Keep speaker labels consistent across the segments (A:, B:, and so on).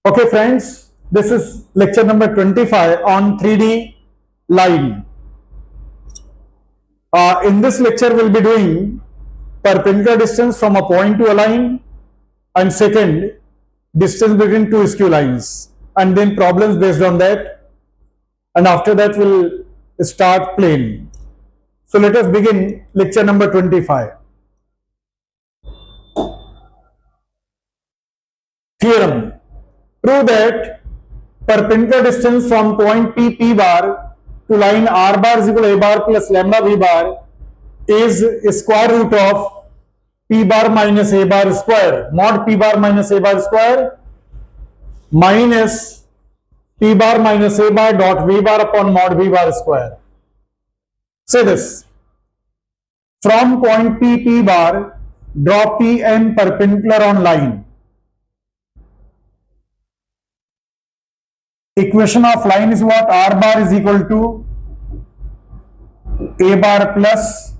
A: Okay, friends, this is lecture number 25 on 3D line. In this lecture, we'll be doing perpendicular distance from a point to a line, and second, distance between two skew lines, and then problems based on that. And after that, we'll start plane. So let us begin lecture number 25. Theorem. Prove that perpendicular distance from point P bar to line R bar is equal to A bar plus lambda V bar is square root of P bar minus A bar square, mod P bar minus A bar square minus P bar minus A bar dot V bar upon mod V bar square. Say this. From point P bar, draw Pn perpendicular on line. Equation of line is what? R bar is equal to A bar plus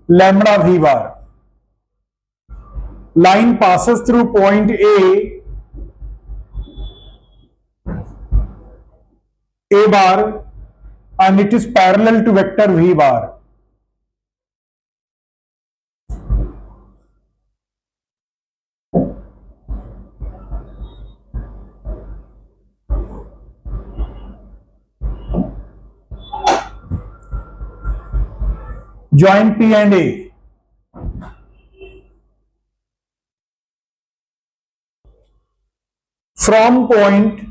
A: lambda V bar. Line passes through point A bar, and it is parallel to vector V bar. Join P and A. From point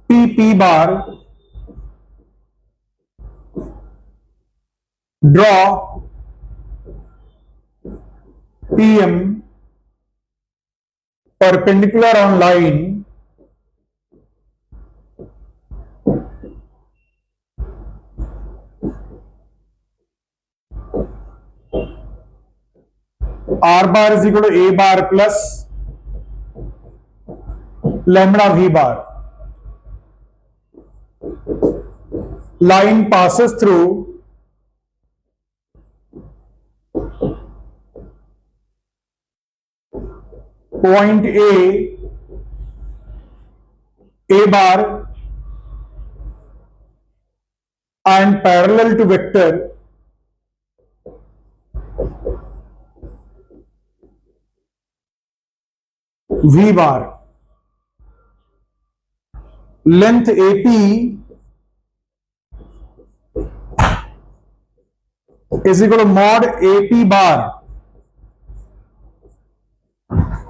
A: P bar, draw PM perpendicular on line R bar is equal to A bar plus lambda V bar. Line passes through point A bar, and parallel to vector V bar. Length AP is equal to mod AP bar,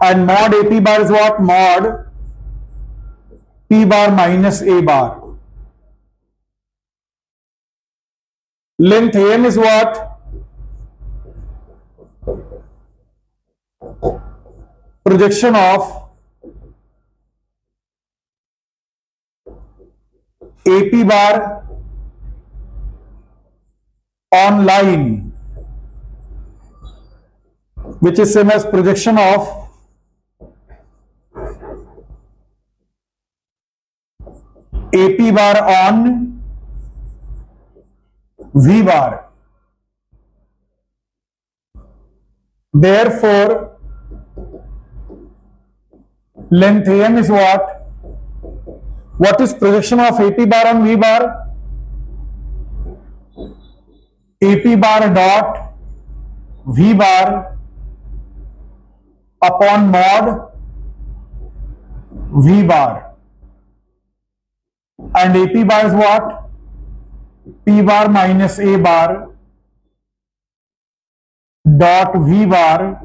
A: and mod AP bar is what? Mod P bar minus A bar. Length AM is what? Projection of AP bar on line, which is same as projection of AP bar on V bar. Therefore, length AM is what? What is projection of AP bar on V bar? AP bar dot V bar upon mod V bar. And AP bar is what? P bar minus A bar dot V bar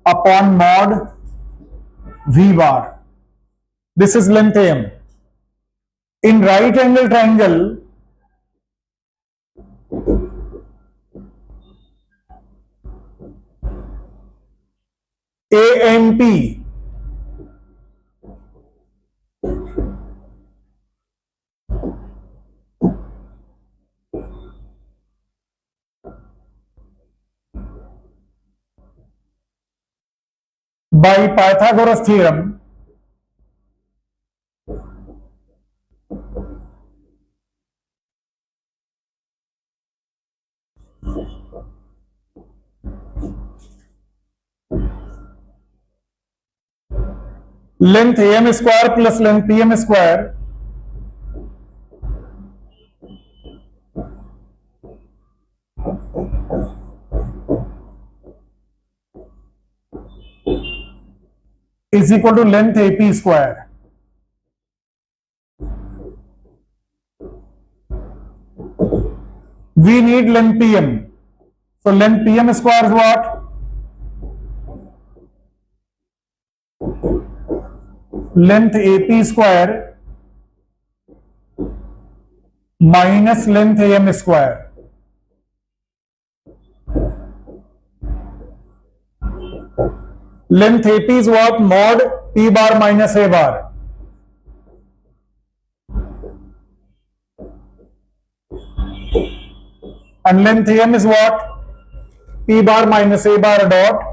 A: upon mod V bar. This is length AM. In right angle triangle, AMP by Pythagoras theorem length am square plus length pm square is equal to length ap square. We need length pm. So length pm square is what? Length AP square minus length AM square. Length AP is what? Mod P bar minus A bar. And length AM is what? P bar minus A bar dot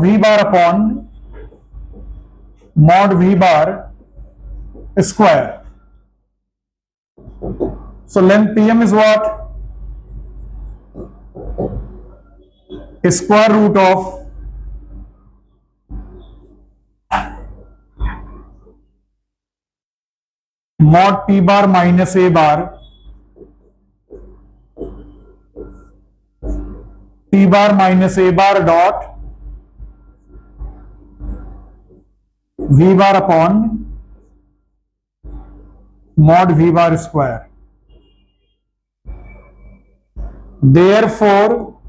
A: V bar upon mod V bar square. So length PM is what? Square root of mod P bar minus A bar P bar minus A bar dot V bar upon mod V bar square. Therefore,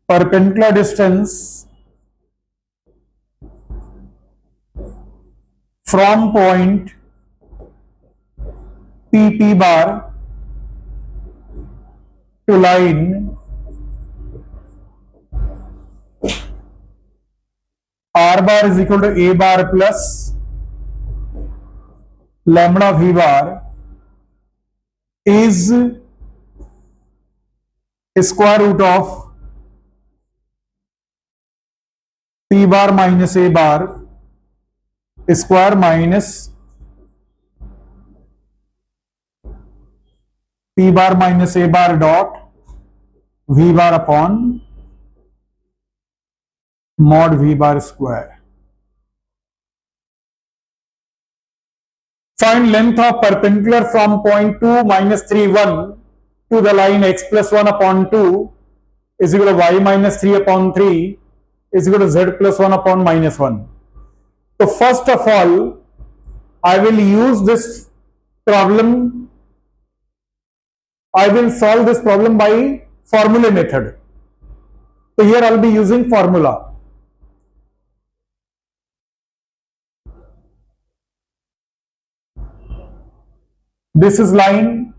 A: perpendicular distance from point PP bar to line R bar is equal to A bar plus lambda V bar is square root of P bar minus A bar square minus P bar minus A bar dot V bar upon mod V bar square. Find length of perpendicular from point 2 minus 3 1 to the line x plus 1 upon 2 is equal to y minus 3 upon 3 is equal to z plus 1 upon minus 1. So first of all, I will use this problem, I will solve this problem by formula method. So here I will be using formula. This is line,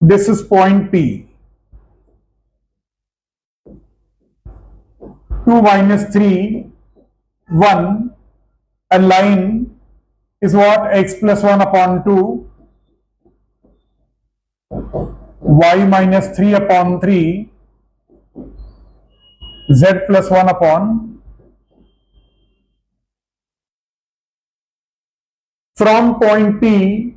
A: this is point P. 2 minus 3, 1, and line is what? X plus 1 upon 2, y minus 3 upon 3, z plus 1 upon. From point P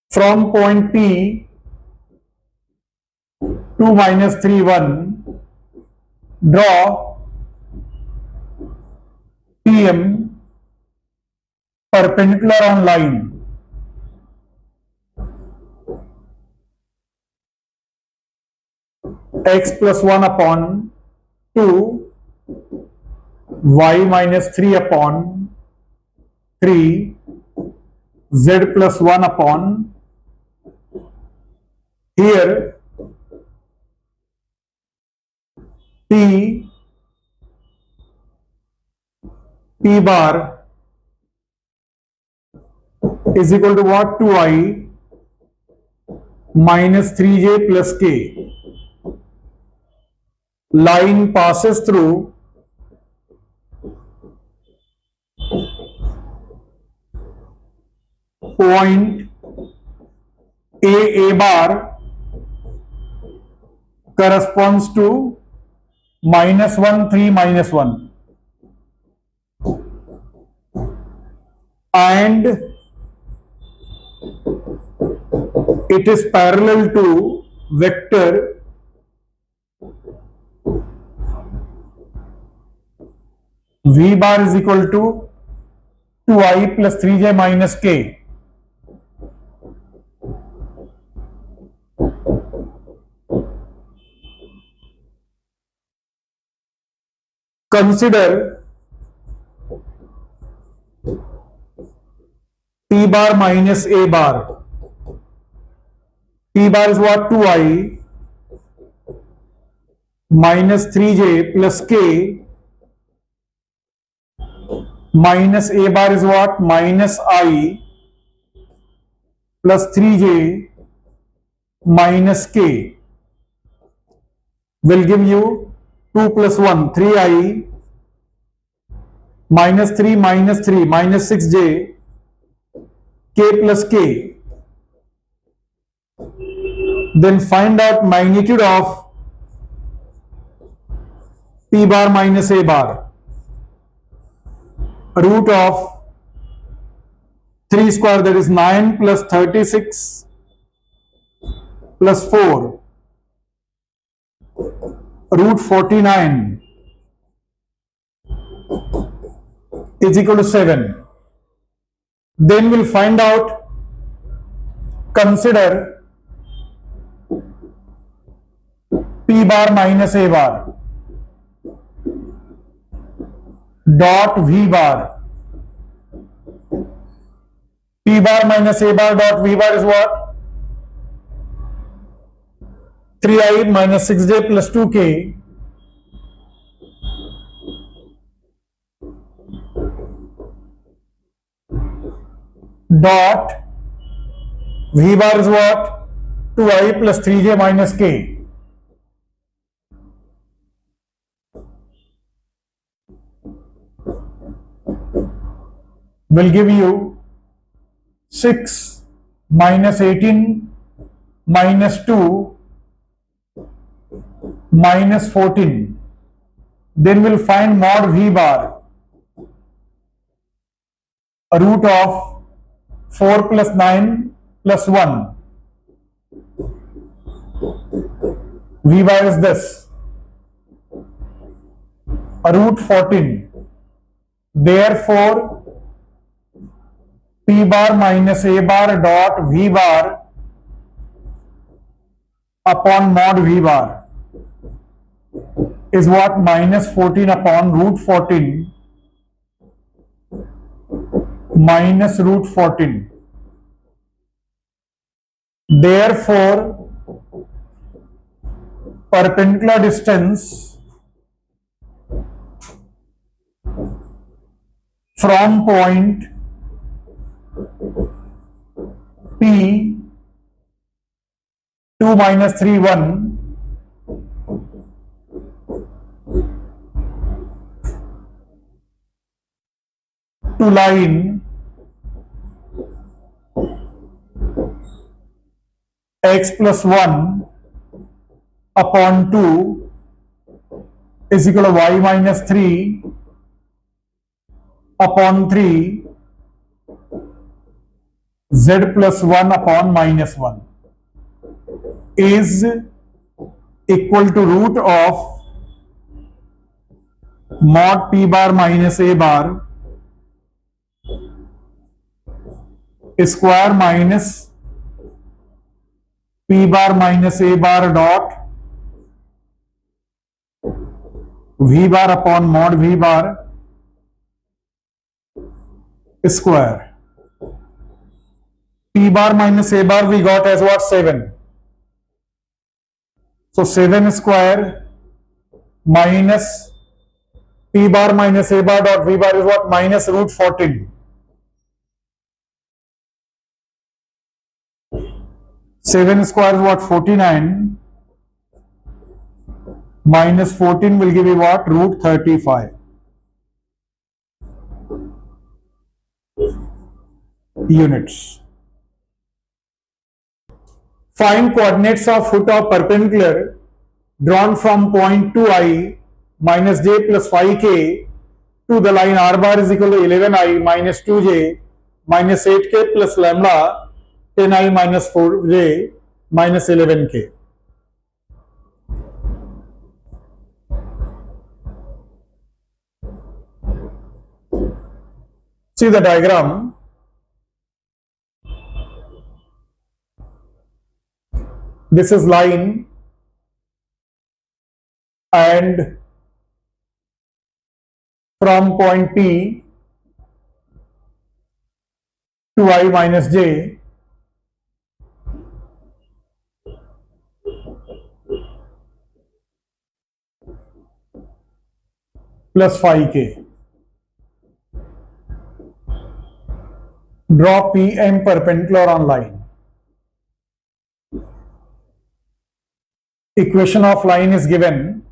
A: from point P 2 minus 3 1 draw PM perpendicular on line x plus 1 upon 2 y minus 3 upon 3 z plus 1 upon. Here P bar is equal to what? 2i minus 3j plus k. Line passes through point A bar corresponds to -1, 3, -1, and it is parallel to vector V bar is equal to 2i plus 3j minus k. Consider P bar minus A bar. P bar is what? 2i minus 3j plus k minus A bar is what? Minus I plus 3j minus k will give you 2 plus 1, 3i minus 3 minus 3 minus 6j k plus k. Then find out magnitude of P bar minus A bar. Root of 3 square, that is 9 plus 36 plus 4, root 49 is equal to 7. Then we'll find out, consider P bar minus A bar dot V bar. P bar minus A bar dot V bar is what? 3i minus 6j plus 2k dot V bar is what? 2i plus 3j minus k. Will give you 6 minus 18 minus 2 minus 14. Then we'll find mod V bar, a root of 4 plus 9 plus 1. V bar is this, a root 14. Therefore, P bar minus A bar dot V bar upon mod V bar is what? Minus 14 upon root 14 minus root 14. Therefore, perpendicular distance from point P 2 minus 3 1 to line x plus 1 upon 2 is equal to y minus 3 upon 3 z plus 1 upon minus 1 is equal to root of mod P bar minus A bar square minus P bar minus A bar dot V bar upon mod V bar square. P bar minus A bar we got as what? 7. So 7 square minus P bar minus A bar dot V bar is what? Minus root 14. 7 square is what? 49. Minus 14 will give you what? Root 35 units. Find coordinates of foot of perpendicular drawn from point 2i minus j plus 5k to the line r bar is equal to 11i minus 2j minus 8k plus lambda 10i minus 4j minus 11k. See the diagram. This is line and from point P to I minus j plus 5k. Draw PM perpendicular on line. Equation of line is given.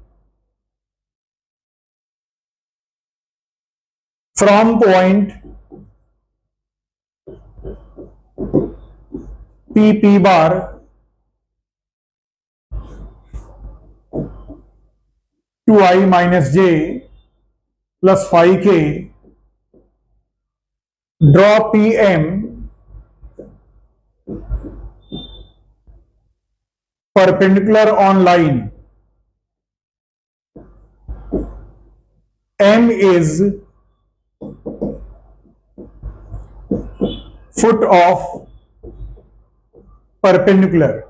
A: From point P bar to I minus j plus 5k, draw PM perpendicular on line. M is foot of perpendicular.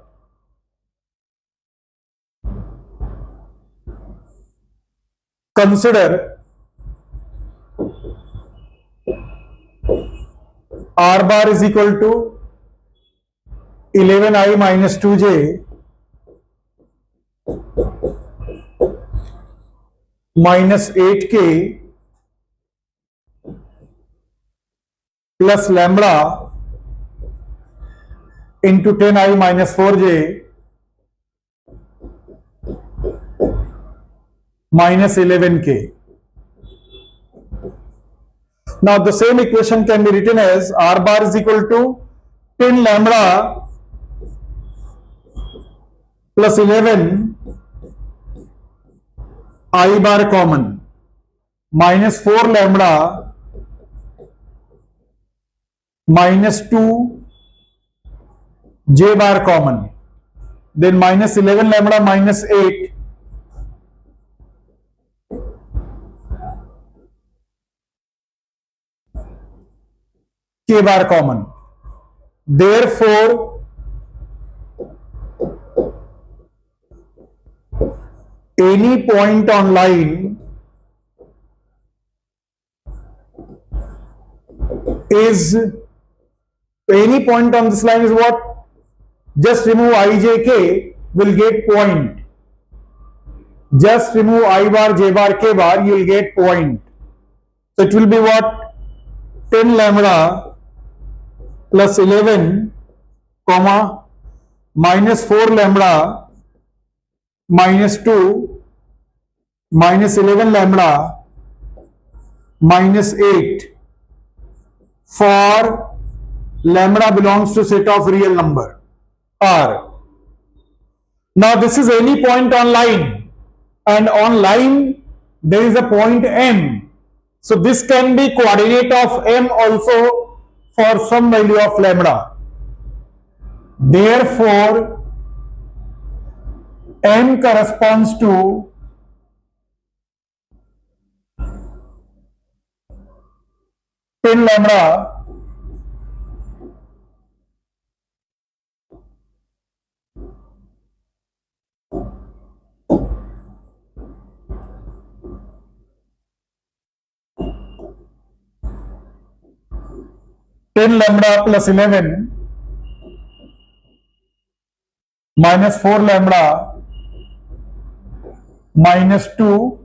A: Consider R bar is equal to 11i minus 2j minus 8k plus lambda into 10i minus 4j minus 11k. Now the same equation can be written as R bar is equal to 10 lambda plus 11 I bar common minus 4 lambda minus 2 j bar common, then minus 11 lambda minus 8 k bar common. Therefore, any point on line is, any point on this line is what? Just remove ijk, will get point. Just remove I bar, j bar, k bar, you will get point. So it will be what? 10 lambda plus 11 comma minus 4 lambda minus 2 minus 11 lambda minus 8 for lambda belongs to set of real number R. Now this is any point on line, and on line there is a point M. So this can be coordinate of M also for some value of lambda. Therefore, M corresponds to pin lambda plus 11 minus 4 lambda minus 2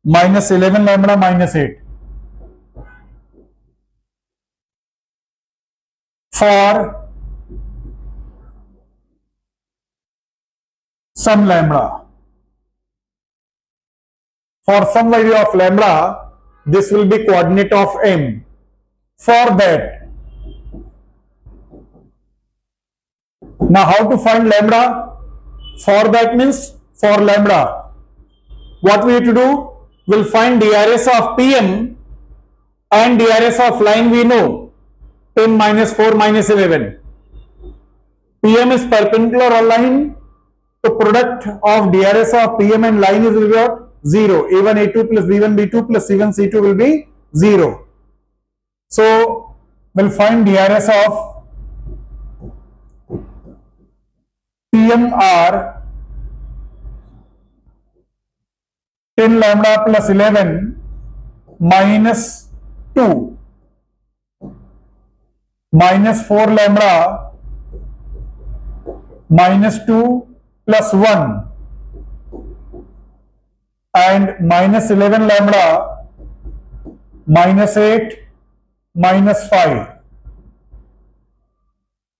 A: minus 11 lambda minus 8 for some lambda. For some value of lambda, this will be coordinate of M. For that, Now how to find lambda? For that means for lambda, what we have to do? We'll find DRS of PM and DRS of line we know 10 minus 4 minus 11. PM is perpendicular on line, so product of DRS of PM and line is what? 0. A1 A2 plus B1 B2 plus C1 C2 will be 0. So we'll find DRS of PMR 10 lambda plus 11 minus 2 minus 4 lambda minus 2 plus 1 and minus 11 lambda minus 8 minus 5.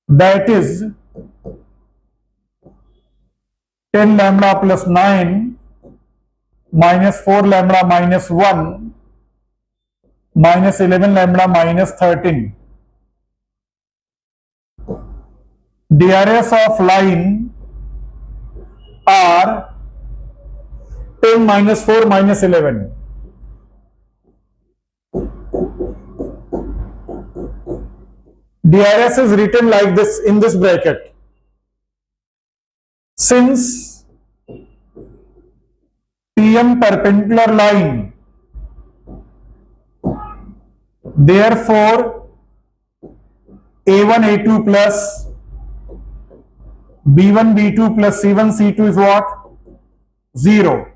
A: That is 10 lambda plus 9 minus 4 lambda minus 1 minus 11 lambda minus 13. DRS of line are 10 minus 4 minus 11. DRS is written like this in this bracket. Since PM perpendicular line, therefore A1 A2 plus B1 B2 plus C1 C2 is what? 0.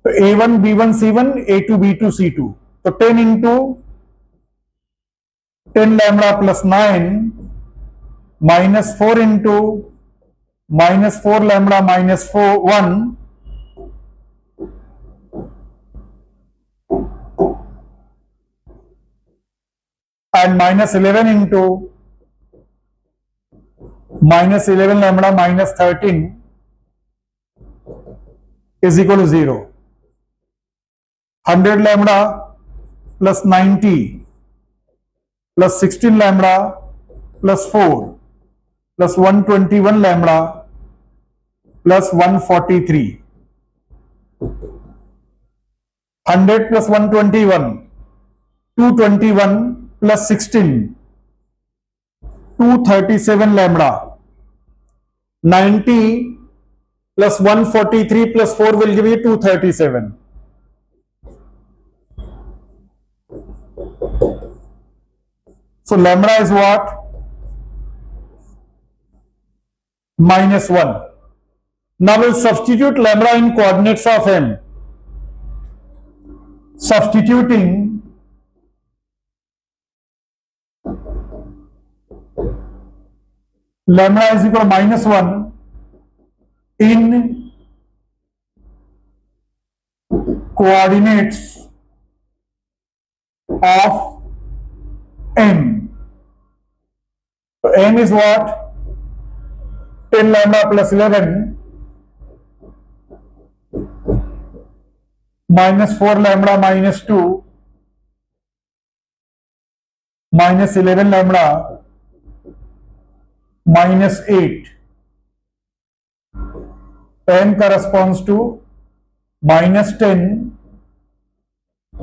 A: So A1 B1 C1, A2 B2 C2. So 10 into 10 lambda plus 9 minus 4 into minus 4 lambda minus 1 and minus 11 into minus 11 lambda minus 13 is equal to 0. 100 lambda plus 90 plus 16 lambda plus 4 plus 121 lambda plus 143. 100 plus 121, 221 plus 16, 237 lambda. 90 plus 143 plus 4 will give you 237. So lambda is what? Minus 1. Now we'll substitute lambda in coordinates of M. Substituting lambda is equal to minus 1 in coordinates of M. So M is what? 10 lambda plus 11 minus 4 lambda minus 2 minus 11 lambda minus 8. M corresponds to minus 10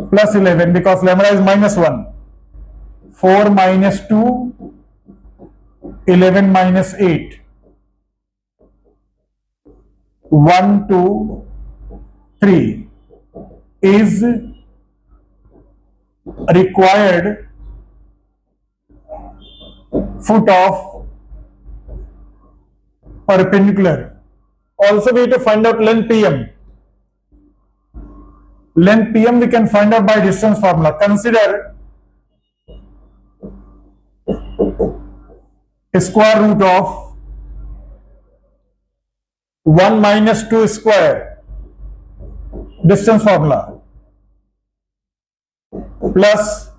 A: plus 11 because lambda is minus 1. 4 minus 2, 11 minus 8. 1, 2, 3 is required foot of perpendicular. Also we have to find out length PM. Length PM we can find out by distance formula. Consider square root of 1 minus 2 square, distance formula, plus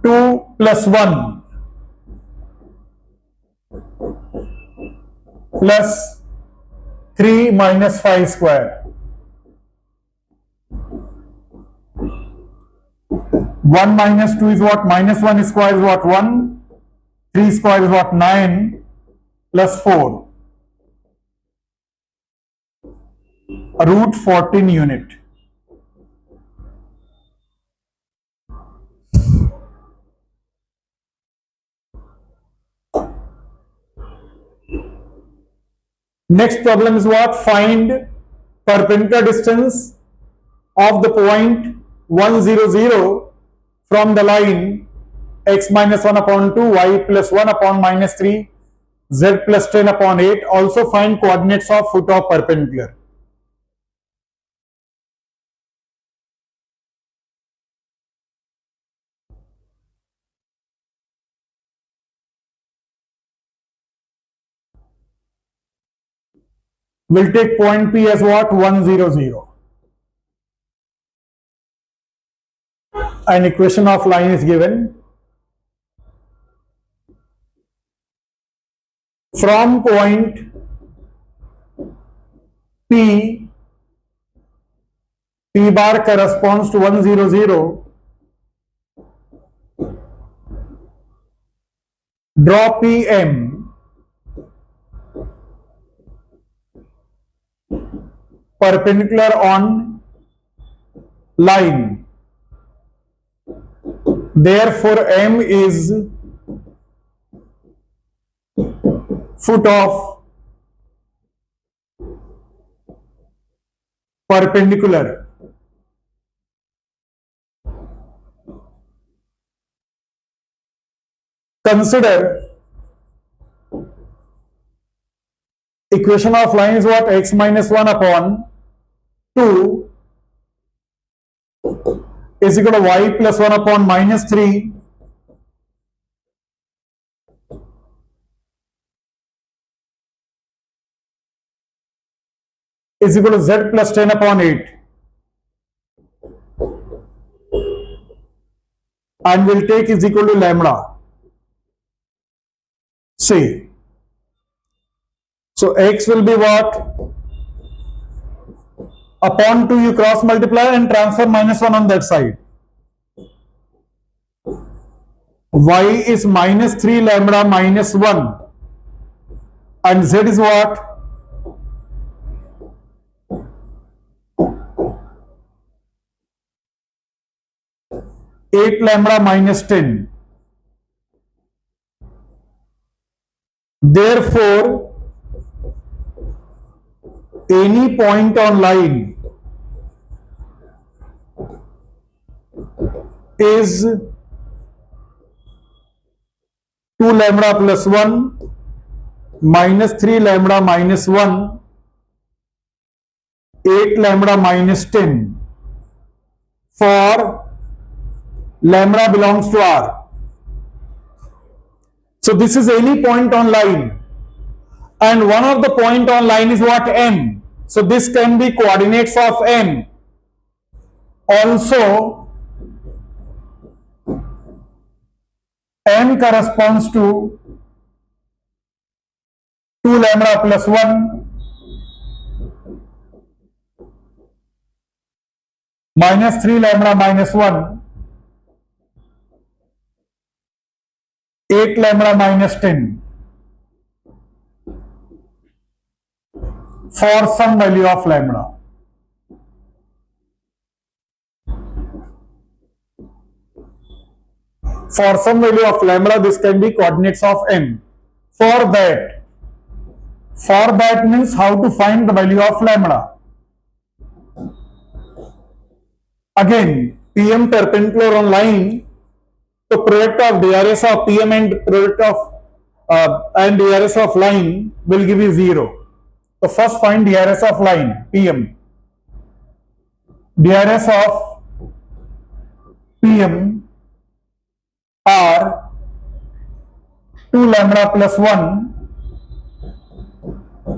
A: 2 plus 1 plus 3 minus 5 square. 1 minus 2 is what? Minus 1 square is what? 1. 3 square is what? 9 plus 4. Root 14 unit. Next problem is what? Find perpendicular distance of the point 100 from the line x minus 1 upon 2, y plus 1 upon minus 3, z plus 10 upon 8. Also find coordinates of foot of perpendicular. We'll take point P as what? 100. An equation of line is given. From point P, P bar corresponds to 100. Draw PM perpendicular on line. Therefore, M is foot of perpendicular. Consider equation of line is what? X minus 1 upon 2 is equal to y plus 1 upon minus 3 is equal to z plus 10 upon 8. And we'll take is equal to lambda. See. So x will be what? Upon 2 you cross multiply and transfer minus 1 on that side. Y is minus 3 lambda minus 1. And z is what? 8 lambda minus 10. Therefore, any point on line is 2 lambda plus 1 minus 3 lambda minus 1 8 lambda minus 10 for lambda belongs to R. So this is any point on line, and one of the point on line is what? M. So this can be coordinates of M. Also, M corresponds to 2 lambda plus 1 minus 3 lambda minus 1 8 lambda minus 10 for some value of lambda. For some value of lambda, this can be coordinates of M. For that means how to find the value of lambda. Again, PM perpendicular on line, the product of DRS of PM and product of and DRS of line will give you 0. So first find DRS of line PM. DRS of PM are 2 lambda plus 1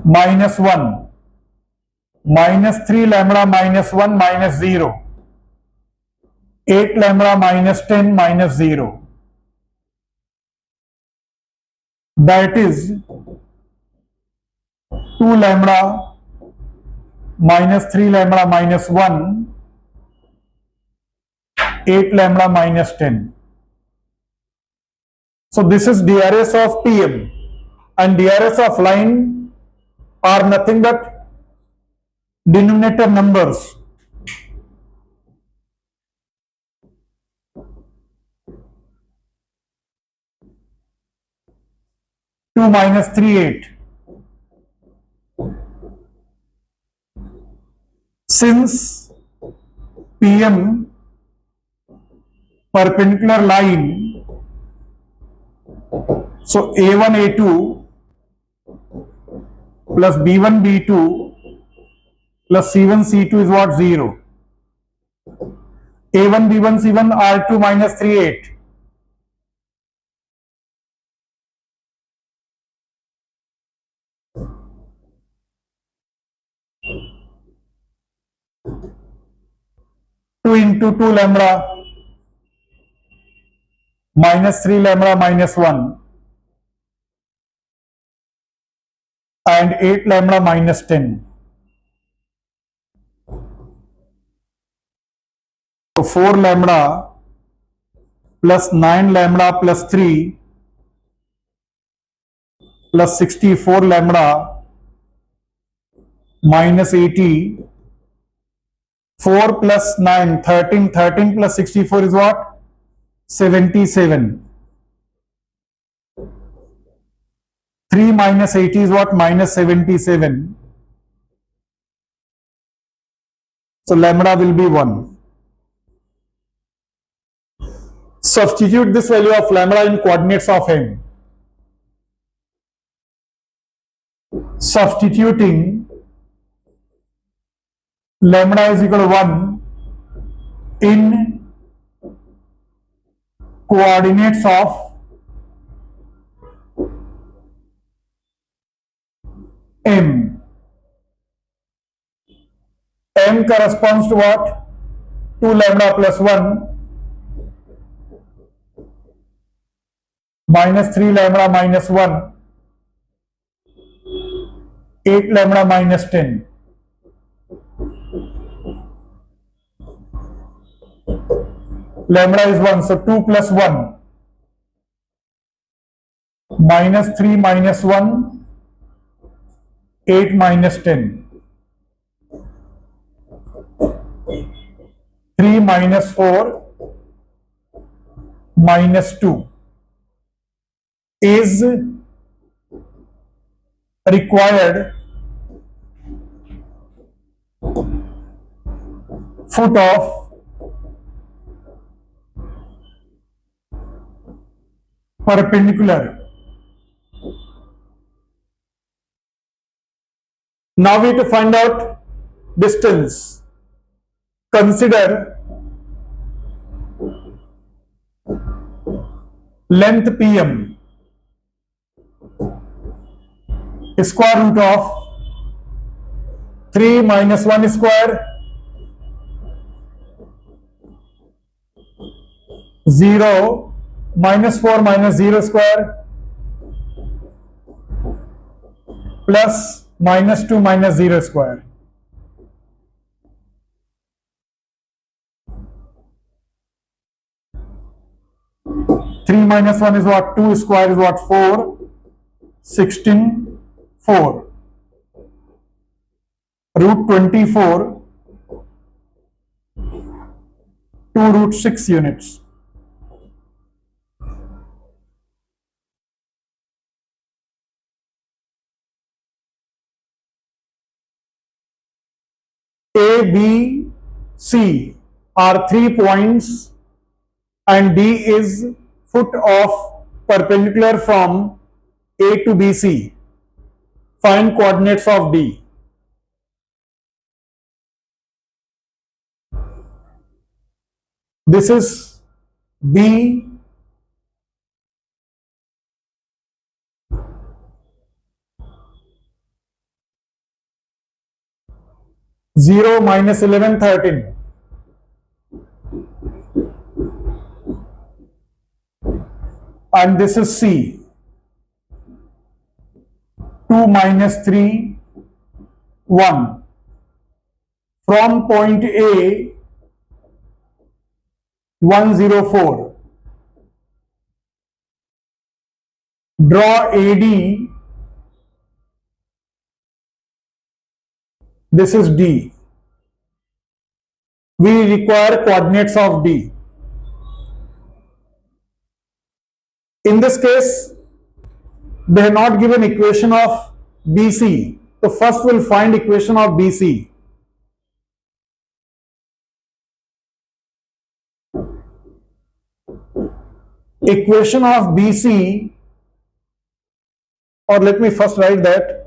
A: minus 1 minus 3 lambda minus 1 minus 0 8 lambda minus 10 minus 0. That is 2 lambda minus 3 lambda minus 1 8 lambda minus 10. So this is DRS of PM, and DRS of line are nothing but denominator numbers. Two minus 3, 8. Since PM perpendicular line, so A1 A2 plus B1 B2 plus C1 C2 is what? 0. A1 B1 C1 R2 minus 3, 8. Two into 2 lambda minus 3 lambda minus 1 and 8 lambda minus 10. So 4 lambda plus 9 lambda plus 3 plus 64 lambda minus 80. 4 plus 9, 13. 13 plus 64 is what? 77. 3 minus 80 is what? Minus 77. So lambda will be 1. Substitute this value of lambda in coordinates of M. Substituting lambda is equal to 1 in coordinates of M. M corresponds to what? 2 lambda plus 1 minus 3 lambda minus 1, 8 lambda minus 10. Lambda is 1, so 2 plus 1 minus 3 minus 1, 8 minus 10. 3 minus 4 minus 2 is required foot of perpendicular. Now we have to find out distance. Consider length PM, square root of 3 minus 1 square, 0 minus 4 minus 0 square plus minus 2 minus 0 square. Three minus 1 is what? 2 square is what? 4. 16, 4. Root 24, 2 root 6 units. A, B, C are 3 points and D is foot of perpendicular from A to BC. Find coordinates of D. This is B, 0 minus 11, 13. And this is C, 2 minus 3, 1. From point A, 104. Draw AD. This is D. We require coordinates of D. In this case, they have not given equation of BC. So first we'll find equation of BC. Equation of BC, or let me first write that.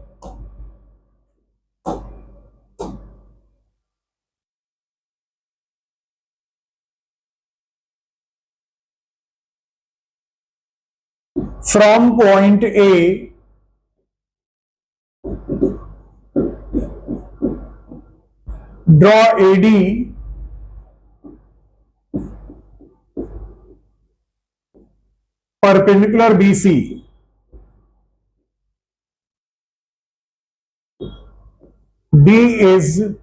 A: From point A draw AD perpendicular BC. D is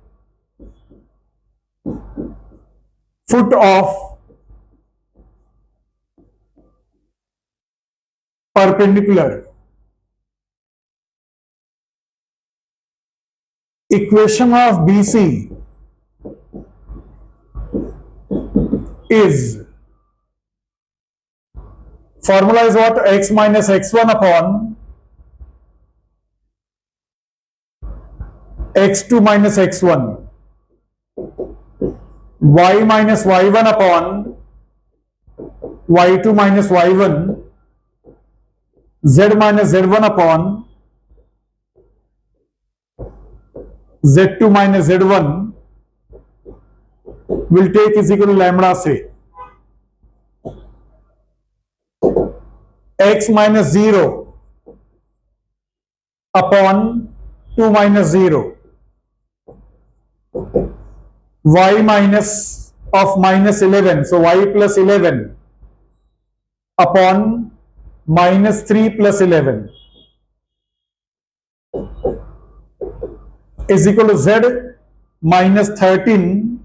A: foot of perpendicular. Equation of BC is, formula is what? X minus x1 upon x2 minus x1, y minus y1 upon y2 minus y1, z minus z1 upon z2 minus z1 will take is equal to lambda say. X minus 0 upon 2 minus 0, y minus of minus 11, so y plus 11 upon minus 3 plus 11 is equal to z minus 13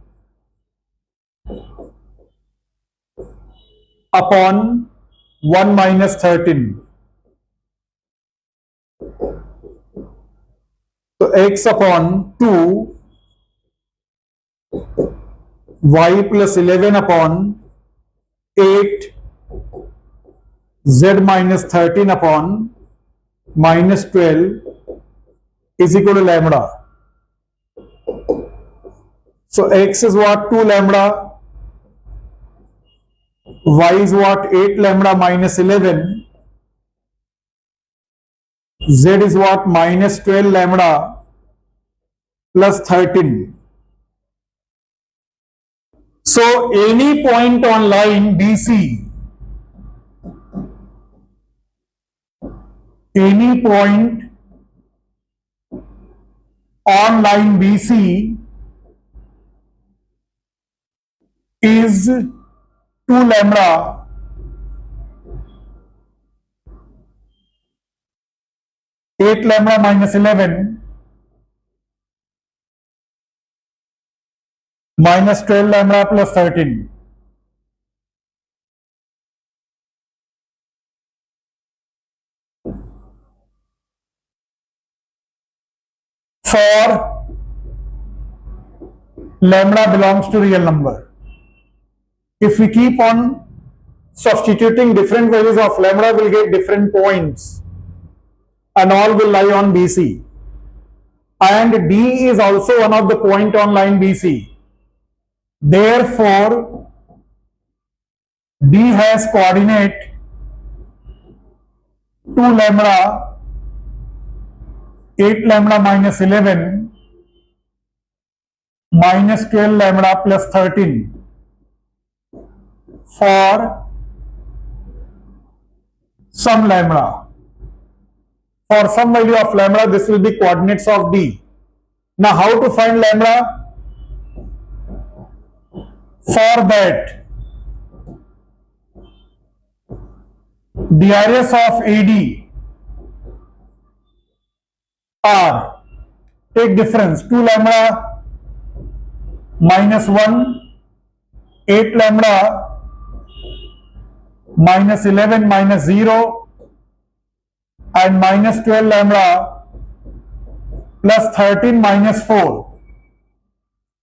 A: upon 1 minus 13. So x upon 2, y plus 11 upon 8, z minus 13 upon minus 12 is equal to lambda. So x is what? 2 lambda, y is what? 8 lambda minus 11, z is what? Minus 12 lambda plus 13. So any point on line BC, any point on line BC is 2 lambda eight lambda minus 11 minus 12 lambda plus 13. For lambda belongs to real number. If we keep on substituting different values of lambda, we'll get different points and all will lie on BC. And D is also one of the point on line BC. Therefore, D has coordinate 2 lambda, 8 lambda minus 11, minus 12 lambda plus 13. For some lambda, for some value of lambda, this will be coordinates of D. Now, how to find lambda? For that, the areas of AD are, take difference, 2 lambda minus 1, 8 lambda minus 11 minus 0, and minus 12 lambda plus 13 minus 4,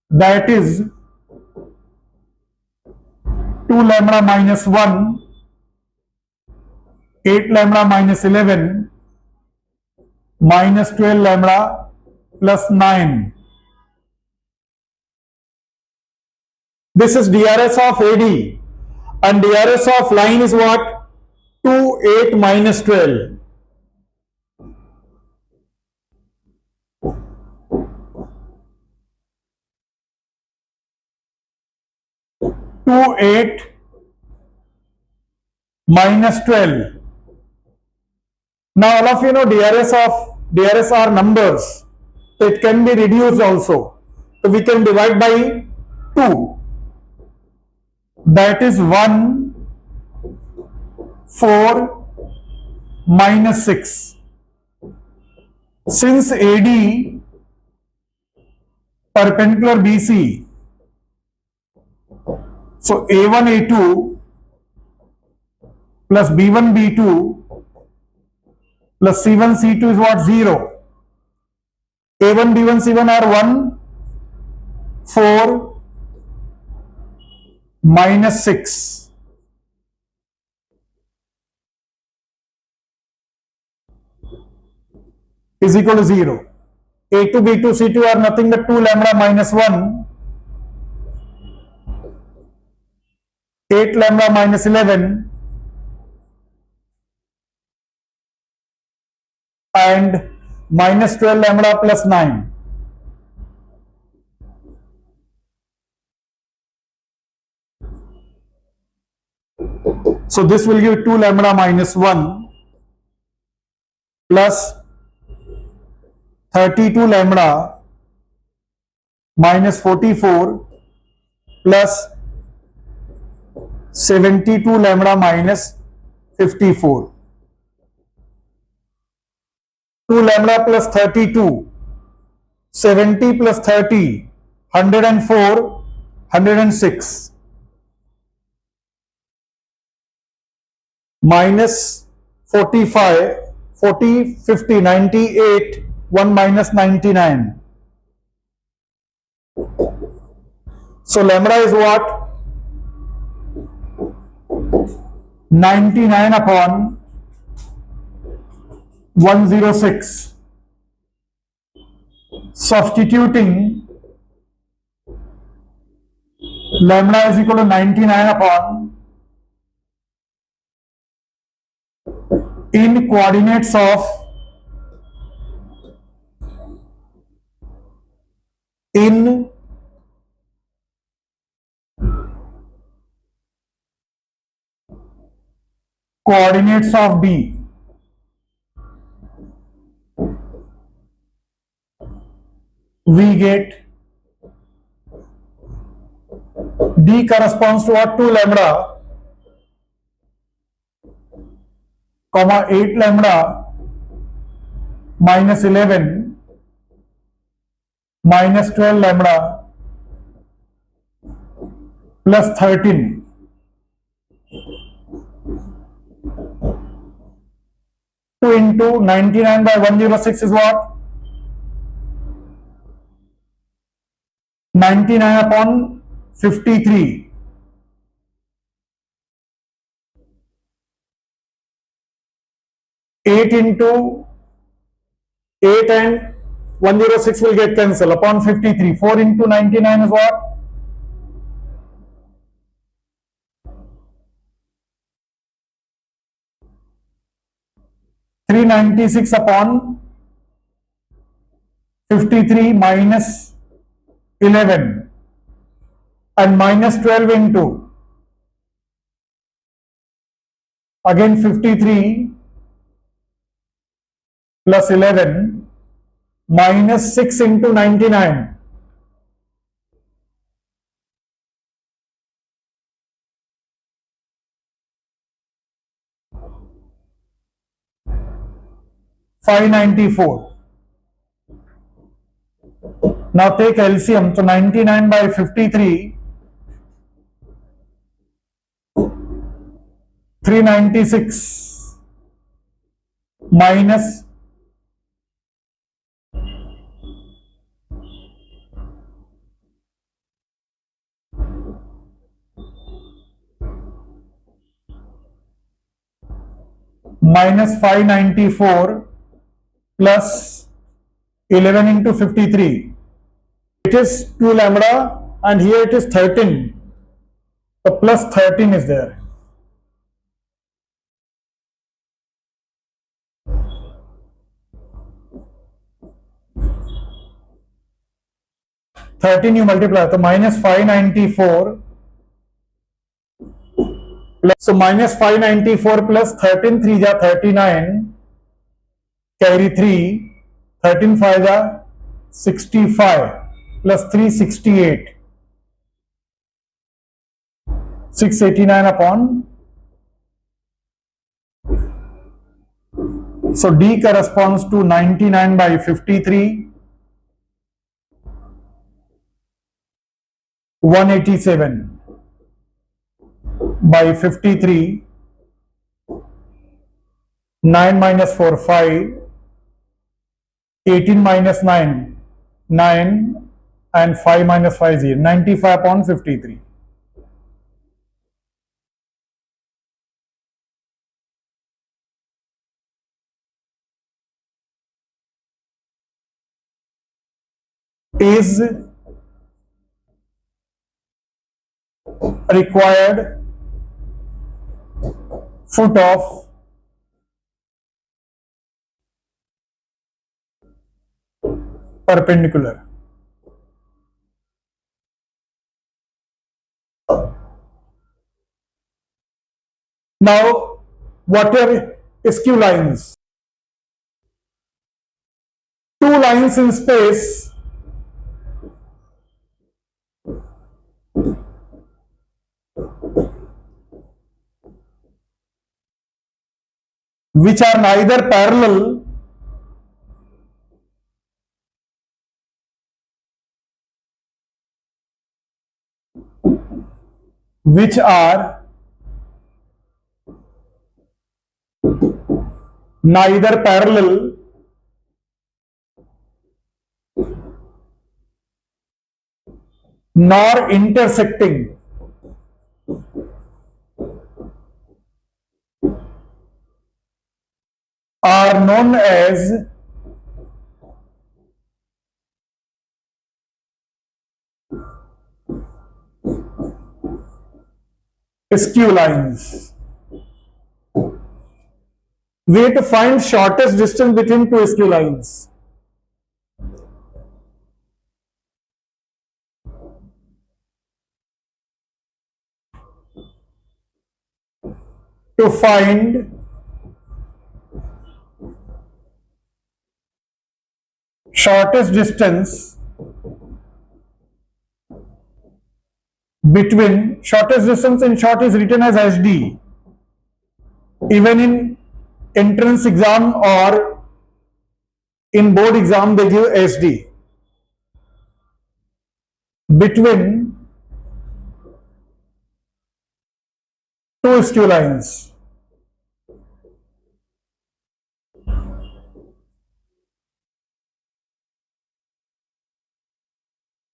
A: that is 2 lambda minus 1, 8 lambda minus 11, minus 12 lambda plus 9. This is DRS of AD, and DRS of line is what? 2, 8 minus 12. 2, 8 minus 12. Now all of you know DRS are numbers. It can be reduced also. So we can divide by 2. That is 1, 4 minus 6. Since AD perpendicular BC, so A1 A2 plus B1 B2 plus C1 C2 is what? 0. A1 B1 C1 are 1, 4 minus 6. Is equal to 0. A2 B2 C2 are nothing but 2 lambda minus 1, 8 lambda minus 11, and minus 12 lambda plus 9. So this will give 2 lambda minus 1 plus 32 lambda minus 44 plus 72 lambda minus 54. 2 lambda plus 32, 70 plus 30, 104, 106. Minus 45, 40, 50, 98, 1 minus 99. So lambda is what? 99 upon 106. Substituting lambda is equal to 99 upon in coordinates of B, we get D corresponds to what? 2 lambda comma 8 lambda minus 11 minus 12 lambda plus 13. Two into 99 by 106 is what? 99 upon 53. Eight into 8 and 106 will get cancelled upon 53. 4 into 99 is what? 396 upon 53 minus 11 and minus 12 into again 53 plus 11 minus 6 into 99. $594. Now take LCM. So 99 by 53, 396 minus minus 594 plus 11 into 53. It is 2 lambda and here it is 13. The plus 13 is there. Thirteen you multiply, so minus 594 plus, so minus 594 plus 13 3 ja 39, carry 3, 13 5 ja 65 plus 3 68, 689 upon, so D corresponds to 99 by 53, 187 by 53, 9 minus 4 5, 18 minus 9 9 and 5 minus 5 0, 95 upon 53. Is required foot of perpendicular. Now, what are skew lines? Two lines in space which are neither parallel which are neither parallel nor intersecting are known as skew lines. We have to find shortest distance between two skew lines. To find shortest distance between, shortest distance in short is written as HD. Even in entrance exam or in board exam they give SD. Between two skew lines.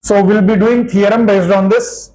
A: So we'll be doing theorem based on this.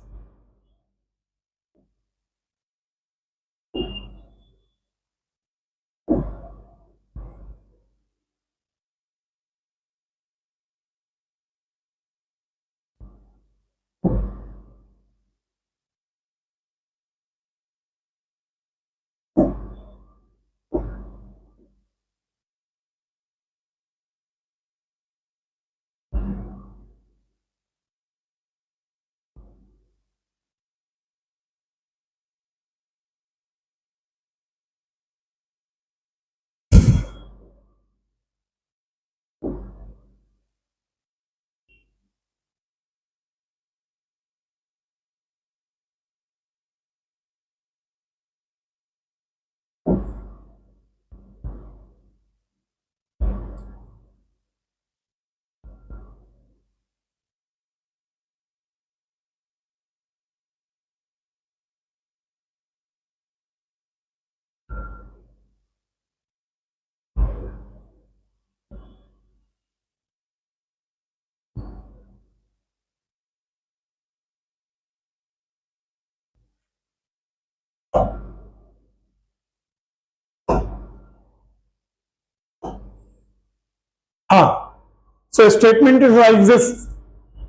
A: So statement is like this: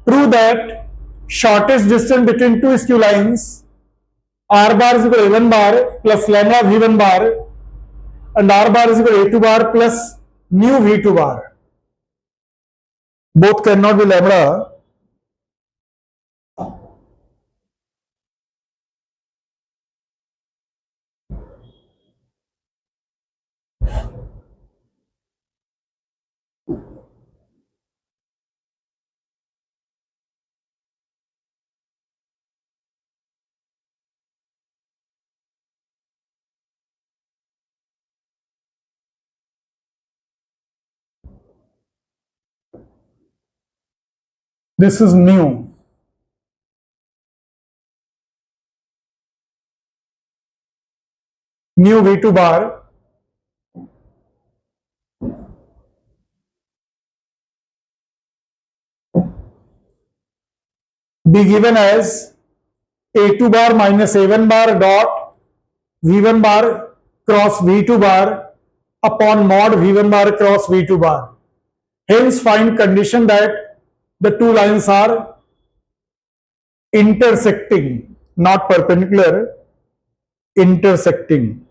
A: prove that shortest distance between two skew lines r bar is equal to a1 bar plus lambda v1 bar and r bar is equal to a2 bar plus mu v2 bar. Both cannot be lambda. This is mu. Mu v2 bar be given as a2 bar minus a1 bar dot v1 bar cross v2 bar upon mod v1 bar cross v2 bar. Hence, find condition that the two lines are intersecting, not perpendicular, intersecting.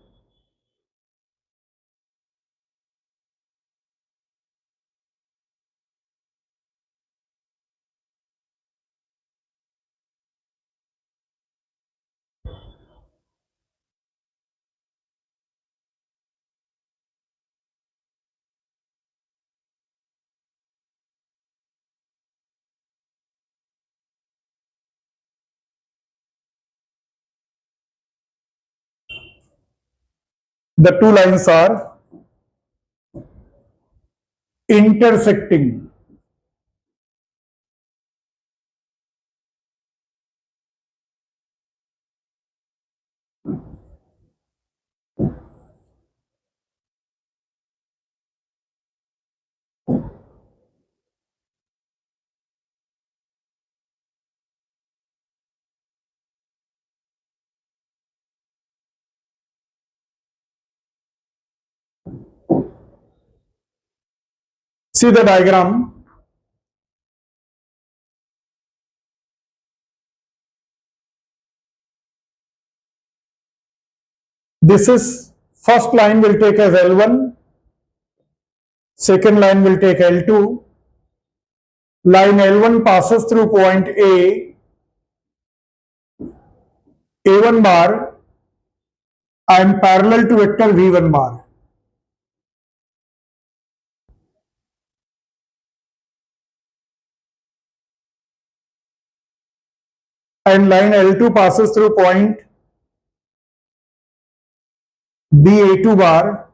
A: The two lines are intersecting. See the diagram. This is first line will take as L1, second line will take L2. Line L1 passes through point A1 bar and parallel to vector V1 bar. And line L2 passes through point BA2 bar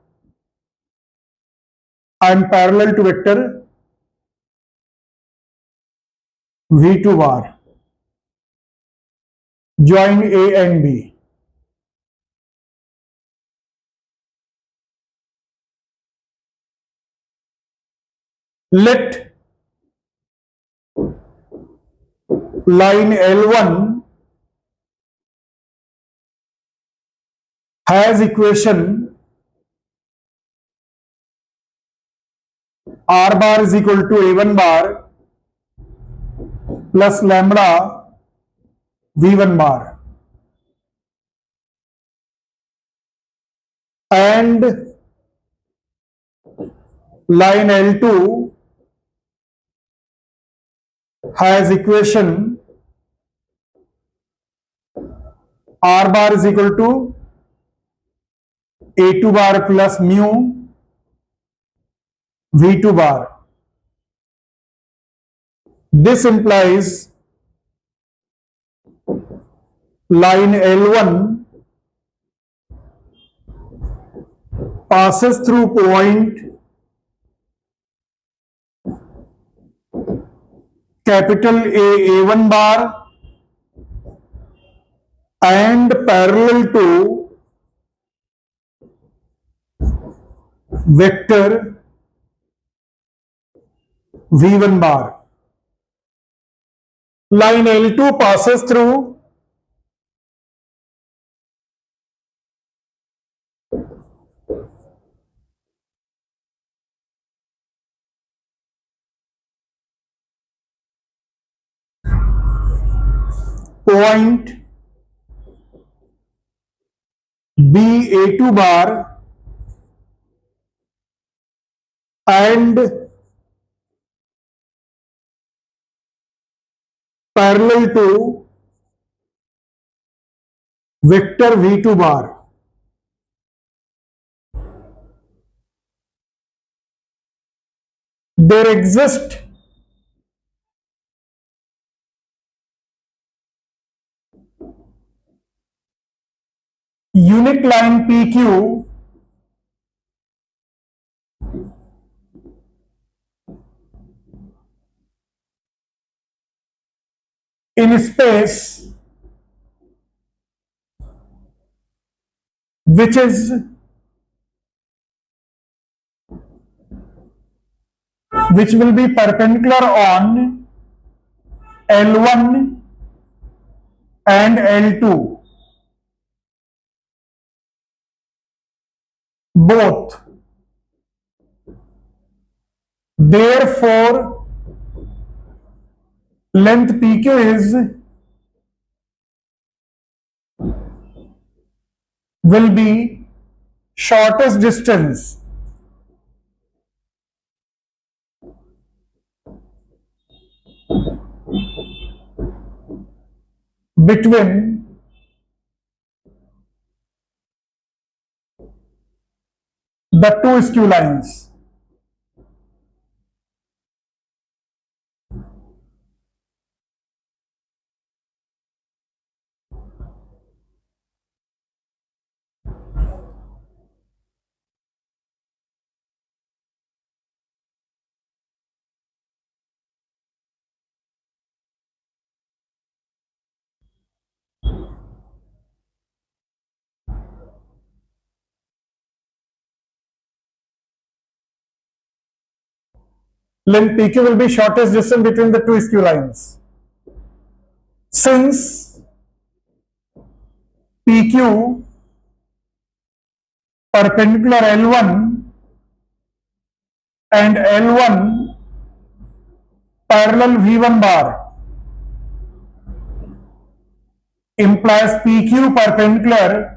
A: and parallel to vector V2 bar. Join A and B. Let line L1 has equation R bar is equal to A1 bar plus lambda V1 bar, and line L2 has equation R bar is equal to A2 bar plus mu V2 bar. This implies line L1 passes through point capital A1 bar and parallel to vector V1 bar. Line L2 passes through point BA2 bar and parallel to vector V2 bar. There exist unit line PQ in space which will be perpendicular on L1 and L2 both. Therefore, length PQ will be shortest distance between the two skew lines. Length PQ will be shortest distance between the two skew lines. Since PQ perpendicular L1 and L1 parallel V1 bar implies PQ perpendicular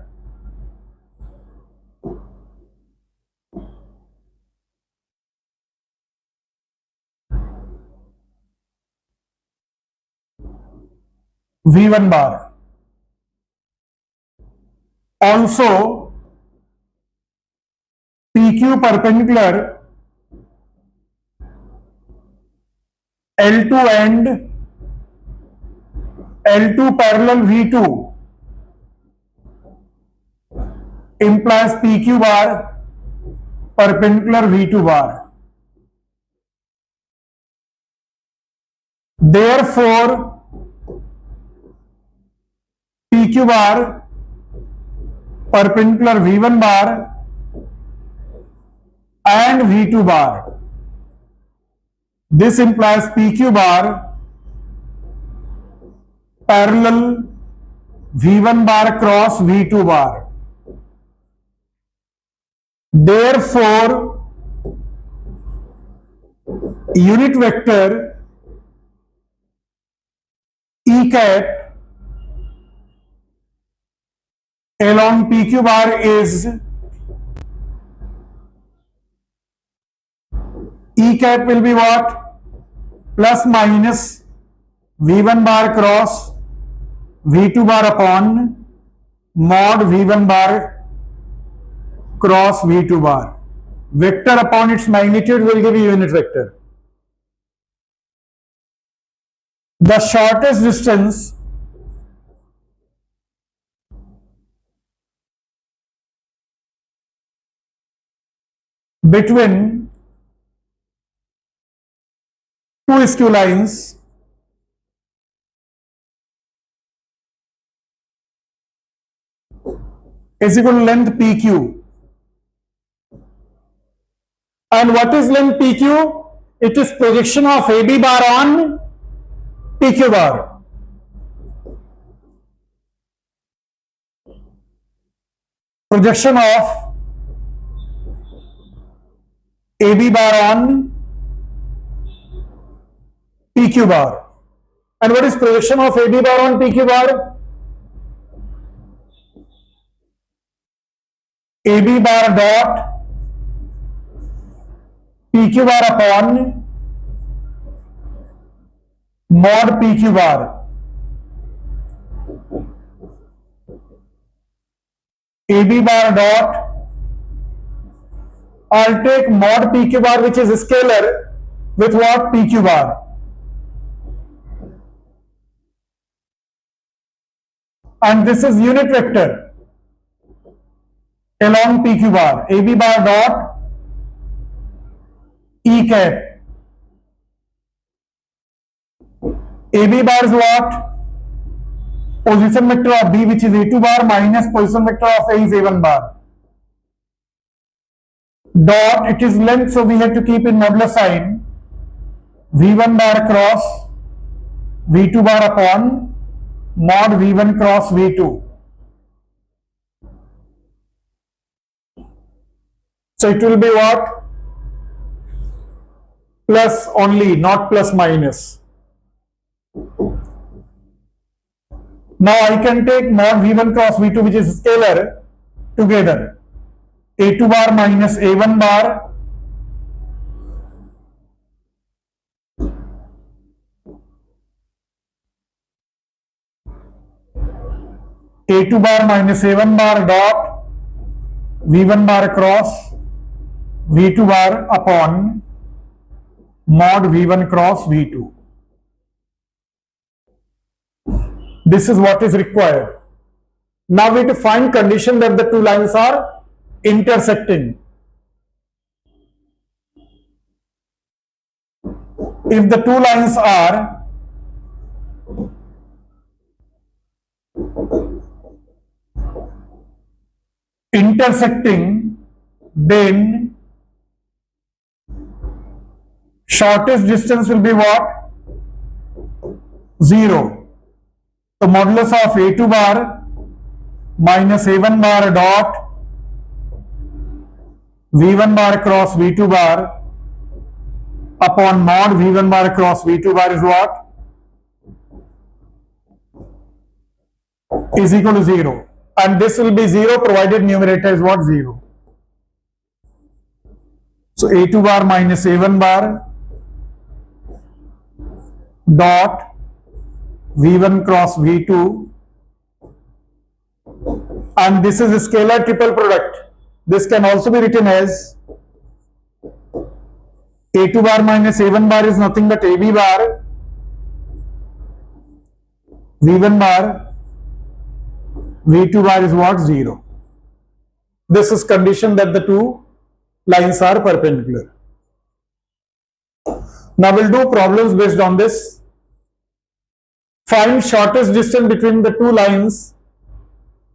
A: V1 bar. Also, PQ perpendicular L2 and L2 parallel V2 implies PQ bar perpendicular V2 bar. Therefore, PQ bar perpendicular V1 bar and V2 bar. This implies PQ bar parallel V1 bar cross V2 bar. Therefore, unit vector E cap along PQ bar is E cap will be what? Plus minus V1 bar cross V2 bar upon mod V1 bar cross V2 bar. Vector upon its magnitude will give you unit vector. The shortest distance between two skew lines is equal to length PQ. And what is length PQ? It is projection of AB bar on PQ bar. Projection of AB bar on PQ bar. And what is projection of AB bar on PQ bar? AB bar dot PQ bar upon mod PQ bar. AB bar dot, I'll take mod PQ bar, which is scalar, with what? PQ bar. And this is unit vector along PQ bar. AB bar dot E cap. AB bar is what? Position vector of B, which is A2 bar, minus position vector of A is A1 bar. Dot, it is length, so we have to keep in modular sign. V1 bar cross V2 bar upon mod V1 cross V2. So it will be what? Plus only, not plus minus. Now I can take mod V1 cross V2, which is scalar, together. A2 bar minus A1 bar A2 bar minus A1 bar dot V1 bar cross V2 bar upon mod V1 cross V2. This is what is required. Now we have to find condition that the two lines are intersecting. If the two lines are intersecting, then shortest distance will be what? 0. So modulus of A2 bar minus A1 bar dot V1 bar cross V2 bar upon mod V1 bar cross V2 bar is what? Is equal to 0. And this will be 0 provided numerator is what? 0. So A2 bar minus A1 bar dot V1 cross V2, and this is a scalar triple product. This can also be written as A2 bar minus A1 bar is nothing but AB bar, V1 bar, V2 bar is what? 0. This is condition that the two lines are perpendicular. Now we'll do problems based on this. Find shortest distance between the two lines.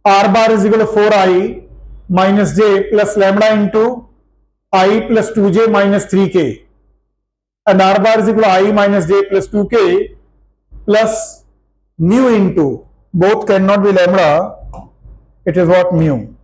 A: R bar is equal to 4i minus j plus lambda into I plus 2j minus 3k, and R bar is equal to I minus j plus 2k plus mu into, both cannot be lambda, it is what? Mu.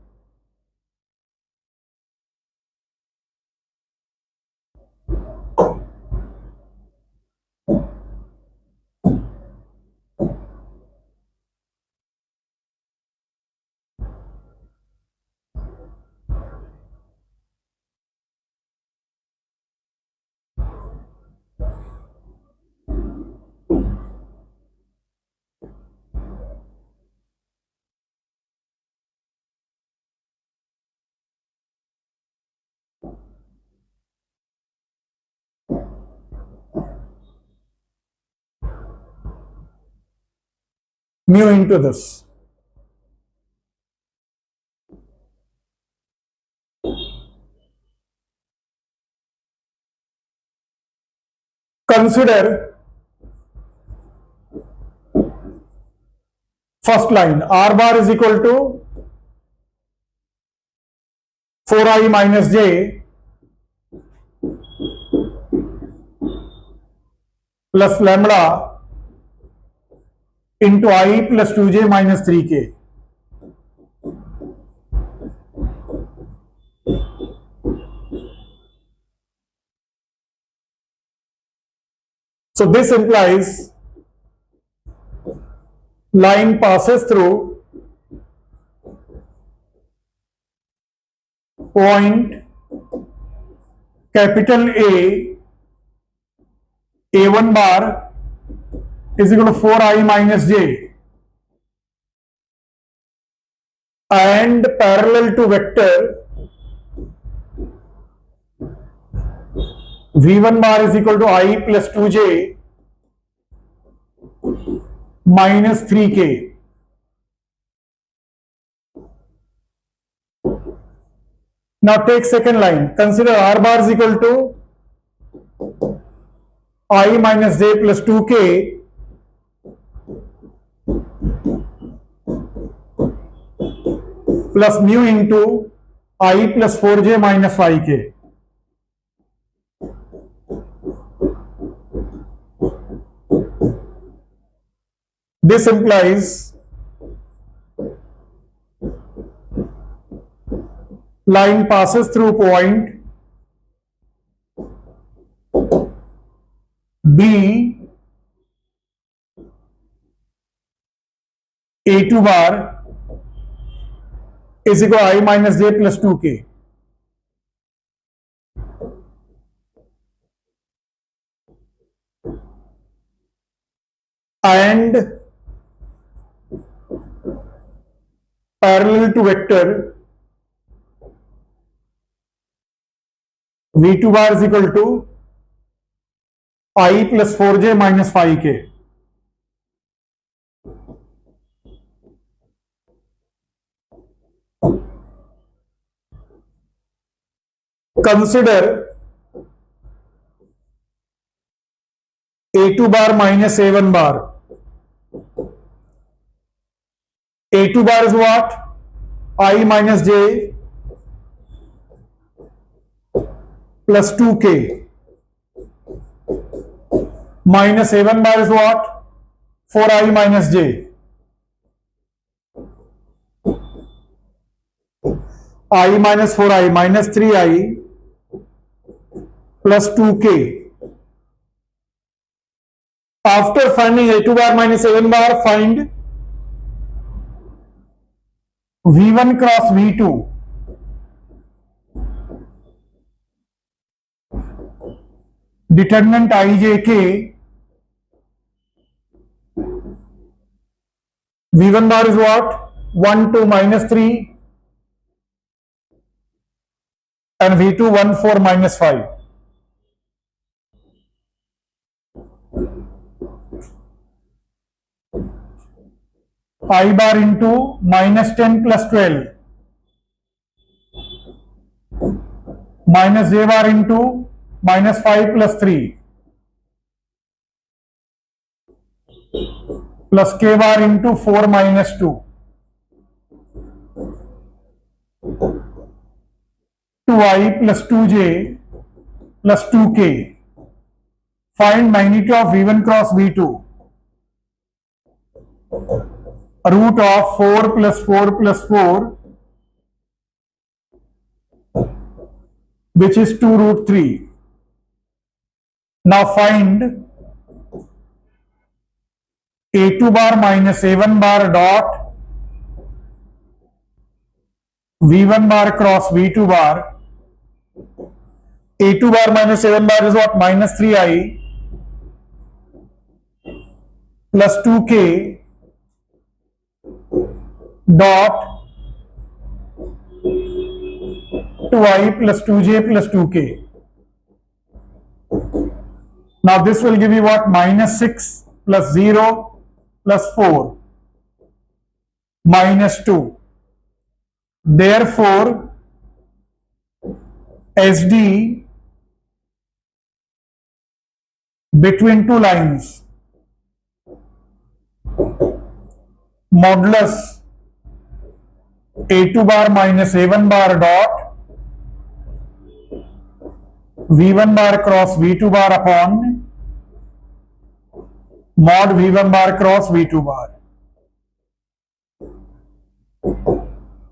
A: Mu into this. Consider first line. R bar is equal to 4i minus j plus lambda into I plus 2j minus 3k. So this implies line passes through point capital A1 bar is equal to 4I minus j, and parallel to vector V1 bar is equal to I plus 2j minus 3k. Now take second line. Consider R bar is equal to I minus j plus 2k plus mu into I plus 4j minus 5k. This implies line passes through point B A2 bar is equal to I minus j plus 2k. And parallel to vector V2 bar is equal to I plus 4j minus 5k. Consider A2 bar minus A1 bar. A2 bar is what? I minus j plus 2k minus A1 bar is what? 4I minus j. I minus 4I minus 3I plus 2k. After finding A2 bar minus A1 bar, find V1 cross V2. Determinant ijk. V1 bar is what? 1, 2, minus 3. And V2, 1, 4, minus 5. I bar into minus 10 plus 12. Minus j bar into minus 5 plus 3. Plus k bar into 4 minus 2. 2i plus 2j plus 2k. Find magnitude of V1 cross V2. Root of 4 plus 4 plus 4, which is 2 root 3. Now find A2 bar minus A1 bar dot V1 bar cross V2 bar. A2 bar minus A1 bar is what? Minus 3i plus 2k dot 2i plus 2j plus 2k. Now this will give you what? Minus 6 plus 0 plus 4 minus 2. Therefore, SD between two lines modulus A2 bar minus A1 bar dot V1 bar cross V2 bar upon mod V1 bar cross V2 bar.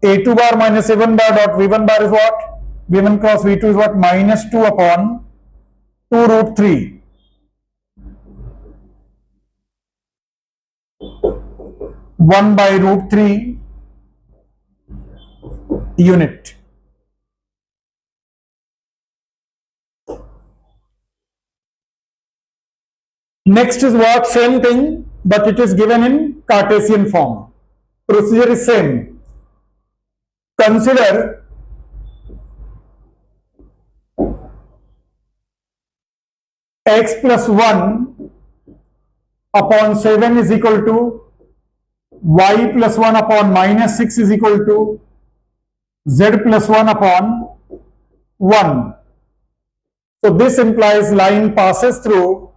A: A2 bar minus A1 bar dot V1 bar is what? V1 cross V2 is what? Minus 2 upon 2 root 3. 1 by root 3 unit. Next is what? Same thing, but it is given in Cartesian form. Procedure is same. Consider x plus 1 upon 7 is equal to y plus 1 upon minus 6 is equal to z plus 1 upon 1. So this implies line passes through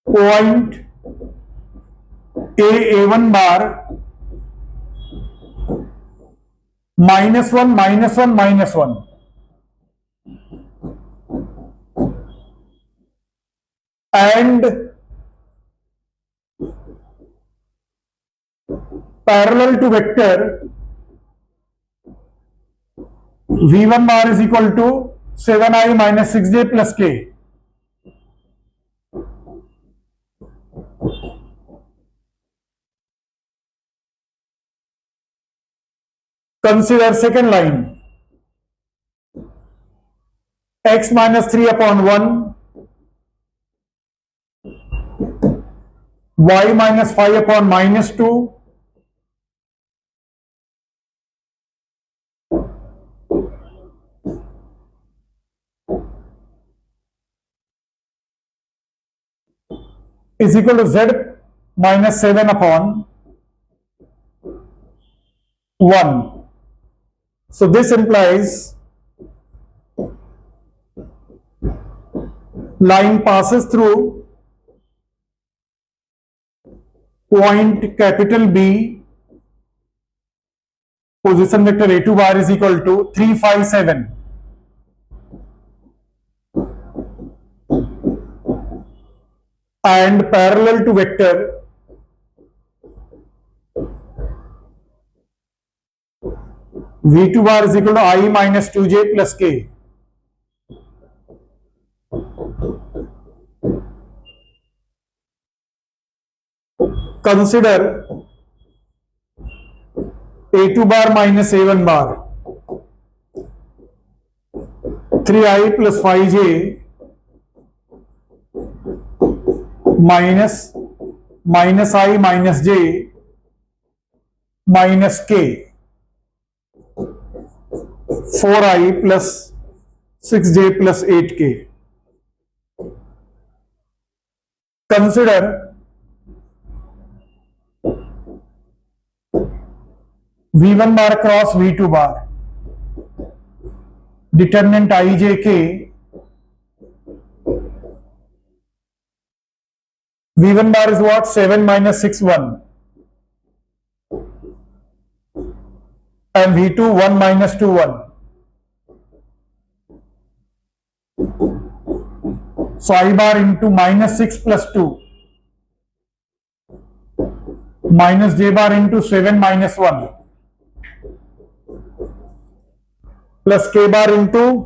A: point A1 bar minus 1 minus 1 minus 1. And parallel to vector V1 bar is equal to 7i minus 6j plus k. Consider second line. X minus 3 upon 1, y minus 5 upon minus 2, is equal to z minus 7 upon 1. So this implies line passes through point capital B, position vector A2 bar is equal to 3, 5, 7. And parallel to vector V2 bar is equal to I minus 2j plus k. Consider A2 bar minus A1 bar, 3i plus 5j minus I minus j minus k, 4i plus 6j plus 8k. Consider V1 bar cross V2 bar, determinant ijk. V1 bar is what? 7 minus 6, 1. And V2 1 minus 2, 1. So I bar into minus 6 plus 2 minus j bar into 7 minus 1 plus k bar into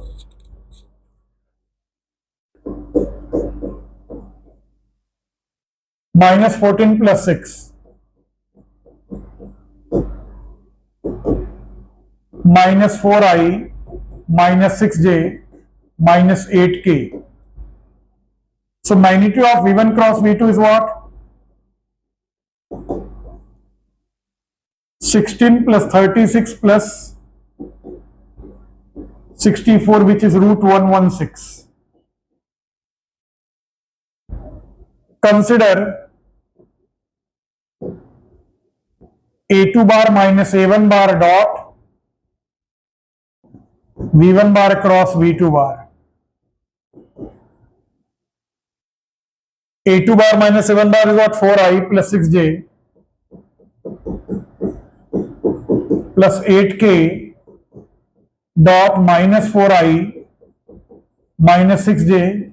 A: minus 14 plus 6 minus 4i minus 6j minus 8k. So magnitude of V1 cross V2 is what? 16 plus 36 plus 64, which is root 116. Consider A2 bar minus A1 bar dot V1 bar cross V2 bar. A2 bar minus A1 bar is what? 4i plus 6j plus 8k dot minus 4i minus 6j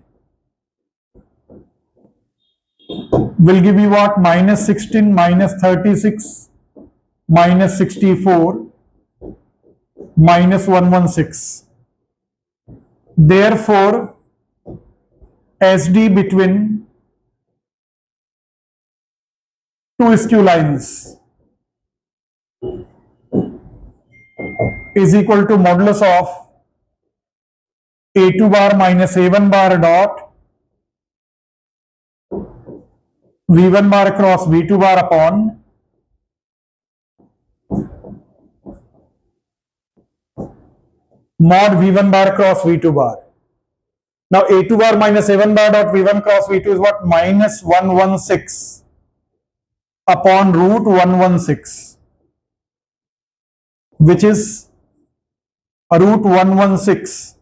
A: will give you what? Minus 16 minus 36 minus 64 minus 116. Therefore, SD between two skew lines is equal to modulus of A2 bar minus A1 bar dot V1 bar cross V2 bar upon mod V1 bar cross V2 bar. Now A2 bar minus A1 bar dot V1 cross V2 is what? Minus 116 upon root 116, which is a root 116